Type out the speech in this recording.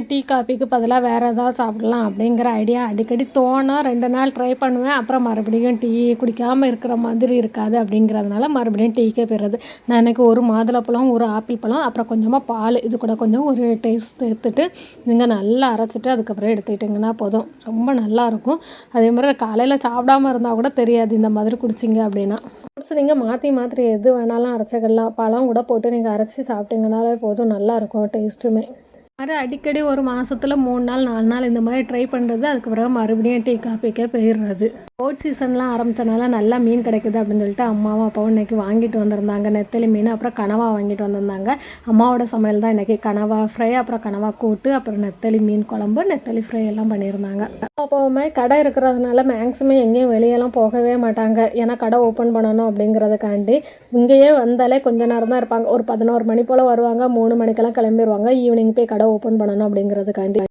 Tea காப்பிக்கு பதிலாக வேறு ஏதாவது சாப்பிடலாம் அப்படிங்கிற ஐடியா அடிக்கடி தோணும். 2 நாள் ட்ரை பண்ணுவேன். அப்புறம் மறுபடியும் டீ குடிக்காமல் இருக்கிற மாதிரி இருக்காது அப்படிங்கிறதுனால மறுபடியும் டீக்கே போயிடுறது. நான் இன்றைக்கி ஒரு மாதுளப்பழம், ஒரு ஆப்பிள் பழம், அப்புறம் கொஞ்சமாக பால், இது கூட கொஞ்சம் ஒரு டேஸ்ட் எடுத்துட்டு நீங்கள் நல்லா அரைச்சிட்டு அதுக்கப்புறம் எடுத்துக்கிட்டிங்கன்னா போதும். ரொம்ப நல்லாயிருக்கும். அதே மாதிரி காலையில் சாப்பிடாமல் இருந்தால் கூட தெரியாது இந்த மாதிரி குடிச்சிங்க அப்படின்னா. நீங்கள் மாற்றி மாற்றி எது வேணாலும் அரைச்சிக்கலாம். பழம் கூட போட்டு நீங்கள் அரைச்சி சாப்பிட்டிங்கனாலே போதும், நல்லாயிருக்கும் டேஸ்ட்டுமே. மாதிரி அடிக்கடி ஒரு மாதத்துல 3 நாள் 4 நாள் இந்த மாதிரி ட்ரை பண்ணுறது. அதுக்கப்புறம் மறுபடியும் டீ காஃபிக்கே போயிடுறது. போட் சீசன்லாம் ஆரம்பித்தனால நல்லா மீன் கிடைக்குது அப்படின்னு சொல்லிட்டு அம்மாவும் அப்பாவும் இன்றைக்கி வாங்கிட்டு வந்திருந்தாங்க. நெத்தலி மீன், அப்புறம் கனவா வாங்கிட்டு வந்திருந்தாங்க. அம்மாவோட சமையல் தான் இன்றைக்கி. கனவா ஃப்ரை, அப்புறம் கனவா கூட்டு, அப்புறம் நெத்தலி மீன் குழம்பு, நெத்தலி ஃப்ரை எல்லாம் பண்ணியிருந்தாங்க. அப்போவுமே கடை இருக்கிறதுனால மேக்ஸிமம் எங்கேயும் வெளியெல்லாம் போகவே மாட்டாங்க. ஏன்னா கடை ஓப்பன் பண்ணணும் அப்படிங்கிறதுக்காண்டி. இங்கேயே வந்தாலே கொஞ்ச நேரம் தான் இருப்பாங்க. ஒரு 11 மணி போல் வருவாங்க. 3 மணிக்கெல்லாம் கிளம்பிடுவாங்க. ஈவினிங் போய் கடை ஓப்பன் பண்ணணும் அப்படிங்கிறதுக்காண்டி.